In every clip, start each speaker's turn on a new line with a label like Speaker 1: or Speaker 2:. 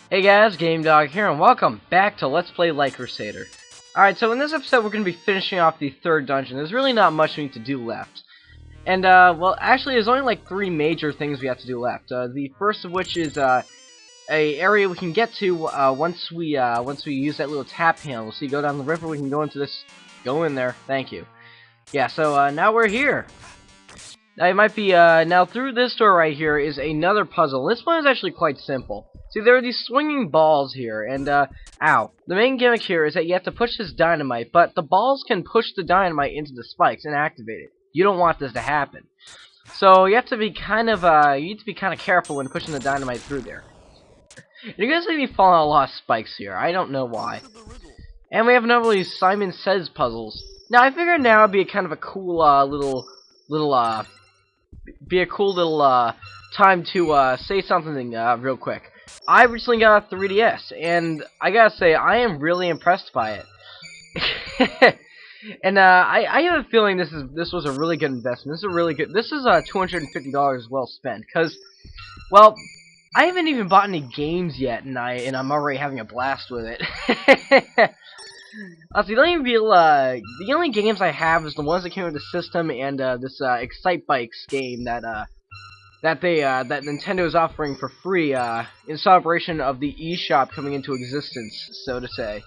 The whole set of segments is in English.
Speaker 1: Hey guys, Game Dog here, and welcome back to Let's Play Crusader. Alright, so in this episode we're going to be finishing off the third dungeon. There's really not much we need to do left. And, well, actually there's only like 3 major things we have to do left. The first of which is, a area we can get to, once we use that little tap handle. So you go down the river, we can go into this, go in there, thank you. Yeah, so, now we're here. Now, it might be, now through this door right here is another puzzle. This one is actually quite simple. See, there are these swinging balls here, and, ow. The main gimmick here is that you have to push this dynamite, but the balls can push the dynamite into the spikes and activate it. You don't want this to happen. So, you have to be kind of, you need to be kind of careful when pushing the dynamite through there. You're gonna see me fall on a lot of spikes here. I don't know why. And we have another one of these Simon Says puzzles. Now, I figured now would be a kind of a cool, time to, say something, real quick. I recently got a 3DS, and I gotta say, I am really impressed by it. And, I have a feeling this was a really good investment. This is $250 well spent, because, well, I haven't even bought any games yet, and I'm already having a blast with it. The only games I have is the ones that came with the system and this Excite Bikes game that Nintendo is offering for free in celebration of the eShop coming into existence, so to say.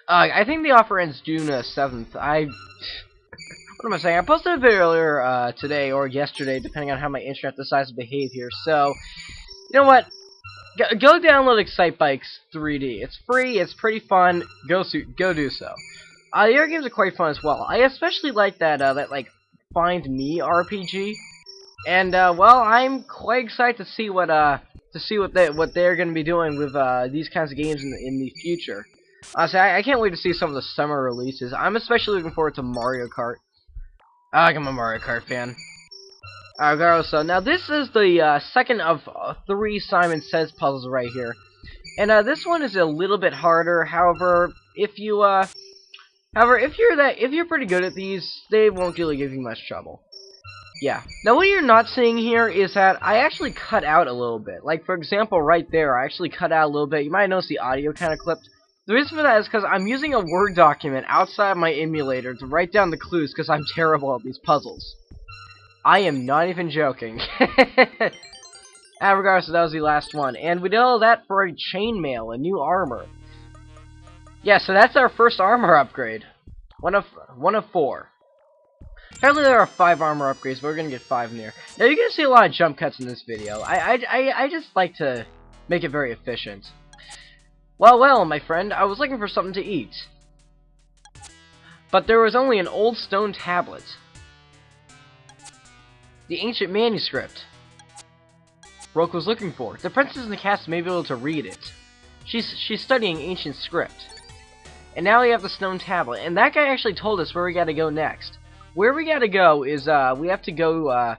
Speaker 1: I think the offer ends June 7th. What am I saying? I posted a video earlier today or yesterday, depending on how my internet decides to behave here. So, you know what? Go download Excite Bikes 3D. It's free. It's pretty fun. Go do so. The other games are quite fun as well. I especially like that like Find Me RPG. And well, I'm quite excited to see what they're going to be doing with these kinds of games in the future. So I can't wait to see some of the summer releases. I'm especially looking forward to Mario Kart. I'm a Mario Kart fan. Regardless, so now this is the second of 3 Simon Says puzzles right here, and this one is a little bit harder. However, if you're pretty good at these, they won't really give you much trouble. Yeah. Now, what you're not seeing here is that I actually cut out a little bit. Like, for example, right there, I actually cut out a little bit. You might notice the audio kind of clipped. The reason for that is because I'm using a Word document outside my emulator to write down the clues because I'm terrible at these puzzles. I am not even joking. Regardless, that was the last one. And we did all that for a chainmail, a new armor. Yeah, so that's our first armor upgrade. One of 4. Apparently there are 5 armor upgrades, but we're gonna get 5 in here. Now you're gonna see a lot of jump cuts in this video. I just like to make it very efficient. Well, my friend, I was looking for something to eat. But there was only an old stone tablet. The ancient manuscript Roke was looking for. The princess in the castle may be able to read it. She's studying ancient script. And now we have the stone tablet. And that guy actually told us where we gotta go next. Where we gotta go is we have to go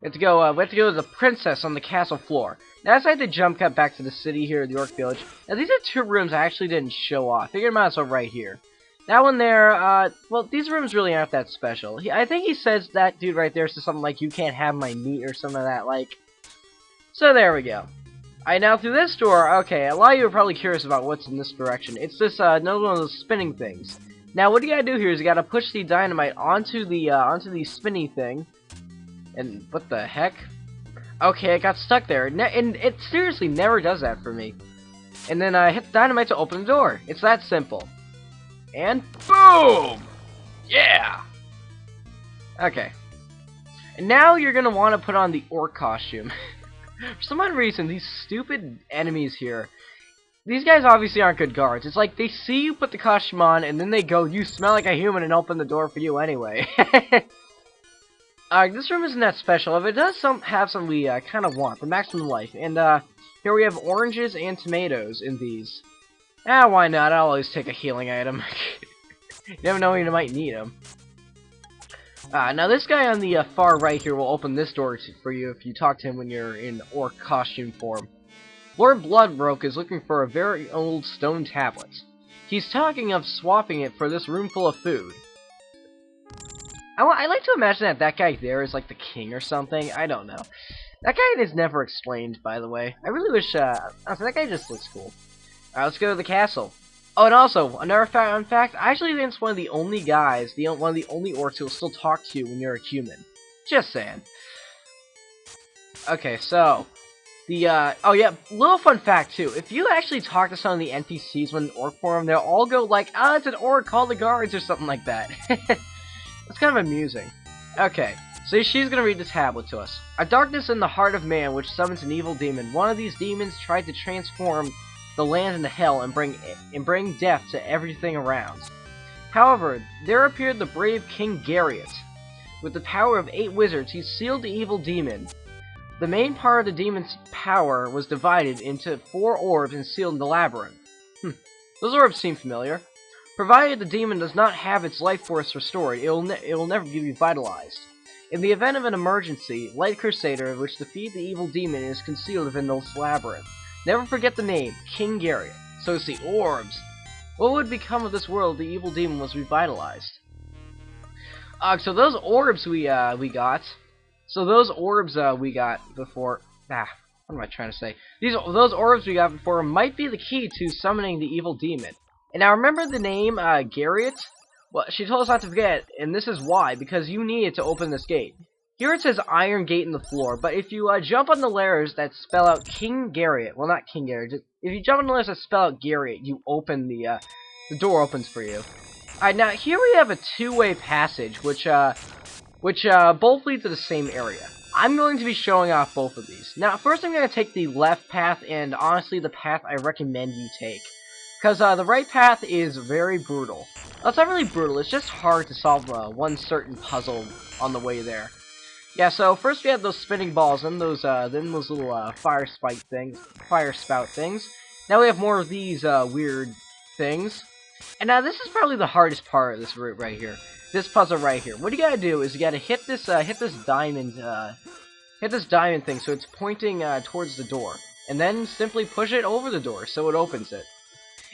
Speaker 1: to the princess on the castle floor. Now as I had to jump cut back to the city here, the Orc Village. Now these are 2 rooms I actually didn't show off. I figured them out, so right here. That one there, well, these rooms really aren't that special. I think he says, that dude right there says something like, you can't have my meat, or something like that, like. So there we go. Alright, now through this door, okay, a lot of you are probably curious about what's in this direction. It's this, another one of those spinning things. Now, what you gotta do here is you gotta push the dynamite onto the spinny thing. And, what the heck? Okay, it got stuck there, and it seriously never does that for me. And then, hit the dynamite to open the door. It's that simple. And boom! Yeah! Okay. And now you're gonna want to put on the orc costume. For some odd reason, these stupid enemies here, these guys obviously aren't good guards. It's like they see you put the costume on, and then they go, you smell like a human, and open the door for you anyway. This room isn't that special, but it does have some we kind of want, the maximum life. And here we have oranges and tomatoes in these. Why not? I'll always take a healing item. You never know when you might need them. Now this guy on the far right here will open this door for you if you talk to him when you're in orc costume form. Lord Bloodbroke is looking for a very old stone tablet. He's talking of swapping it for this room full of food. I like to imagine that guy there is like the king or something. I don't know. That guy is never explained, by the way. I really wish, honestly, that guy just looks cool. Alright, let's go to the castle. Oh, and also, another fun fact, I actually think it's one of the only guys, one of the only orcs who will still talk to you when you're a human. Just saying. Okay, so, oh yeah, little fun fact too, if you actually talk to some of the NPCs when in orc form, they'll all go like, ah, it's an orc, call the guards, or something like that. It's kind of amusing. Okay, so she's gonna read the tablet to us. A darkness in the heart of man which summons an evil demon. One of these demons tried to transform the land into hell and bring death to everything around. However, there appeared the brave King Garriott. With the power of 8 wizards, he sealed the evil demon. The main part of the demon's power was divided into 4 orbs and sealed in the labyrinth. Those orbs seem familiar. Provided the demon does not have its life force restored, it will never be revitalized. In the event of an emergency, Light Crusader, which defeat the evil demon, is concealed within this labyrinth. Never forget the name, King Garriott. So it's the orbs. What would become of this world if the evil demon was revitalized? So those orbs we got. So those orbs we got before. What am I trying to say? Those orbs we got before might be the key to summoning the evil demon. And now remember the name Garriott? Well, she told us not to forget, and this is why, because you need it to open this gate. Here it says Iron Gate in the floor, but if you jump on the letters that spell out King Garriott, well, not King Garriott, if you jump on the letters that spell out Garriott, you open the door opens for you. Alright, now here we have a 2-way passage, which both lead to the same area. I'm going to be showing off both of these. Now, first I'm going to take the left path, and honestly the path I recommend you take. Because the right path is very brutal. Well, it's not really brutal, it's just hard to solve one certain puzzle on the way there. Yeah, so first we have those spinning balls, and those little fire spout things. Now we have more of these weird things. And now this is probably the hardest part of this route right here. This puzzle right here. What you gotta do is you gotta hit this diamond thing so it's pointing towards the door, and then simply push it over the door so it opens it.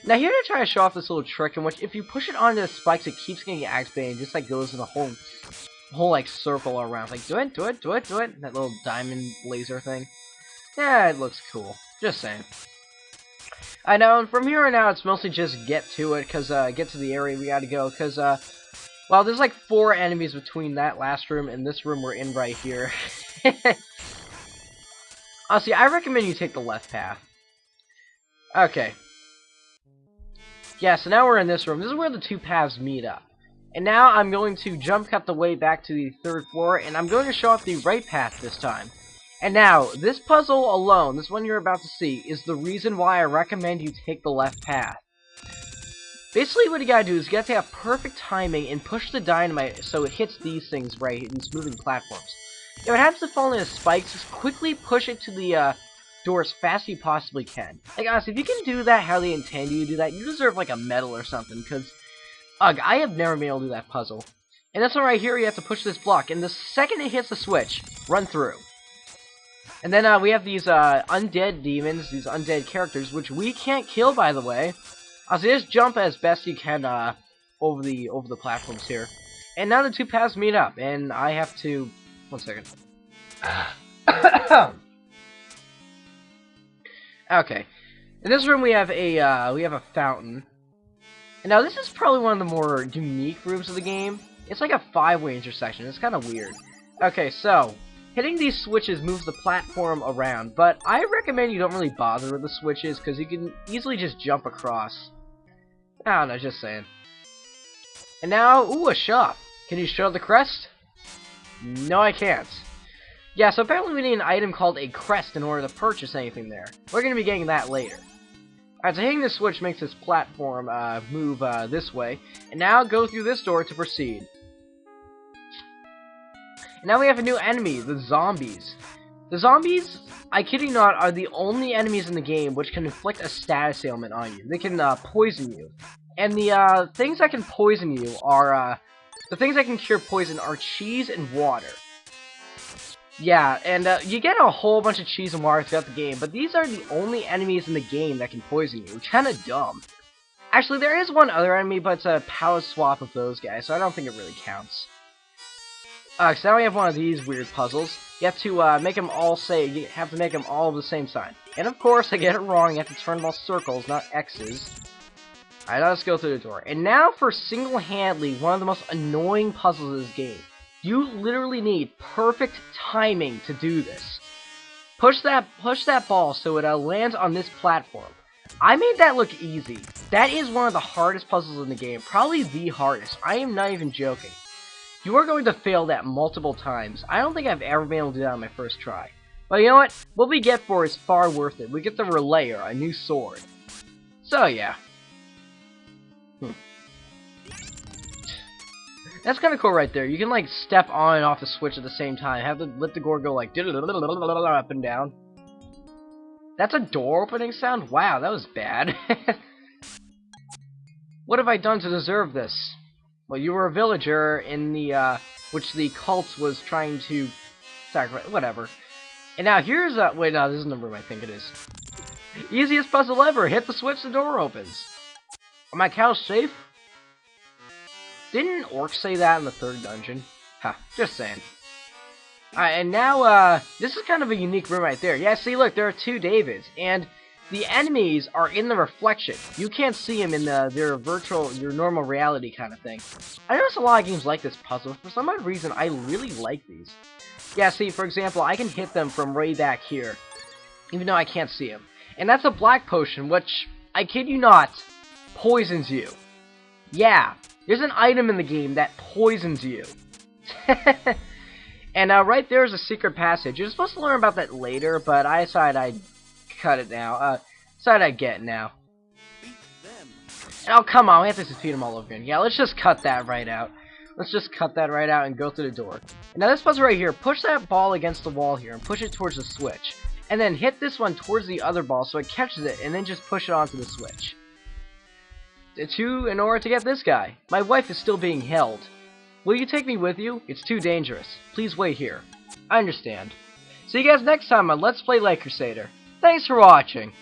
Speaker 1: Now here to try to show off this little trick in which if you push it onto the spikes, it keeps getting activated and just like goes in a whole like circle around. Like do it. That little diamond laser thing. Yeah, it looks cool. Just saying. I know. And from here on out, it's mostly just get to it, cause get to the area we gotta go, cause well, there's like 4 enemies between that last room and this room we're in right here. Honestly, I recommend you take the left path. Okay. Yeah, so now we're in this room. This is where the 2 paths meet up. And now I'm going to jump cut the way back to the 3rd floor, and I'm going to show off the right path this time. And now, this puzzle alone, this one you're about to see, is the reason why I recommend you take the left path. Basically, what you gotta do is you gotta have perfect timing and push the dynamite so it hits these things right in smoothing platforms. If it happens to fall into spikes, just quickly push it to the door as fast as you possibly can. Like, honestly, if you can do that how they intend you to do that, you deserve, like, a medal or something, because, ugh, I have never been able to do that puzzle. And this one right here, you have to push this block, and the second it hits the switch, run through. And then, we have these, undead demons, these undead characters, which we can't kill, by the way. So just jump as best you can, over the platforms here. And now the 2 paths meet up, and I have to... One second. Okay. In this room we have a fountain. And now this is probably one of the more unique rooms of the game. It's like a 5-way intersection. It's kind of weird. Okay, so hitting these switches moves the platform around, but I recommend you don't really bother with the switches because you can easily just jump across. I don't know, just saying. And now, ooh, a shop. Can you show the crest? No, I can't. Yeah, so apparently we need an item called a crest in order to purchase anything there. We're going to be getting that later. Alright, so hitting this switch makes this platform move this way. And now go through this door to proceed. And now we have a new enemy, the zombies. The zombies, I kid you not, are the only enemies in the game which can inflict a status ailment on you. They can poison you. And the things that can poison you are, the things that can cure poison are cheese and water. Yeah, and you get a whole bunch of cheese and water throughout the game, but these are the only enemies in the game that can poison you. Kinda dumb. Actually, there is one other enemy, but it's a power swap of those guys, so I don't think it really counts. So now we have one of these weird puzzles. You have to make them all you have to make them all of the same sign. And of course, I get it wrong. You have to turn them all circles, not X's. Alright, now let's go through the door. And now for single-handedly one of the most annoying puzzles of this game. You literally need perfect timing to do this. Push that ball so it lands on this platform. I made that look easy. That is one of the hardest puzzles in the game. Probably the hardest. I am not even joking. You are going to fail that multiple times. I don't think I've ever been able to do that on my first try. But you know what? What we get for it is far worth it. We get the Relayer, a new sword. So yeah. That's kind of cool right there. You can like step on and off the switch at the same time. Have to let the gore go like up and down. That's a door opening sound? Wow, that was bad. What have I done to deserve this? Well, you were a villager in the which the cult was trying to sacrifice. Whatever. And now here's wait, no, this isn't the room I think it is. Easiest puzzle ever. Hit the switch, the door opens. Are my cows safe? Didn't orcs say that in the third dungeon? Huh, just saying. Alright, and now, this is kind of a unique room right there. Yeah, see, look, there are two Davids, and the enemies are in the reflection. You can't see them in their normal reality kind of thing. I notice a lot of games like this puzzle. For some odd reason, I really like these. Yeah, see, for example, I can hit them from way back here, even though I can't see them. And that's a black potion, which, I kid you not, poisons you. Yeah. There's an item in the game that poisons you. And right there is a secret passage. You're supposed to learn about that later, but I decided I'd cut it now. Decided I'd get it now. Oh, come on, we have to defeat them all over again. Yeah, let's just cut that right out. Let's just cut that right out and go through the door. And now this puzzle right here, push that ball against the wall here and push it towards the switch. And then hit this one towards the other ball so it catches it, and then just push it onto the switch. In order to get this guy. My wife is still being held. Will you take me with you? It's too dangerous. Please wait here. I understand. See you guys next time on Let's Play Crusader. Thanks for watching.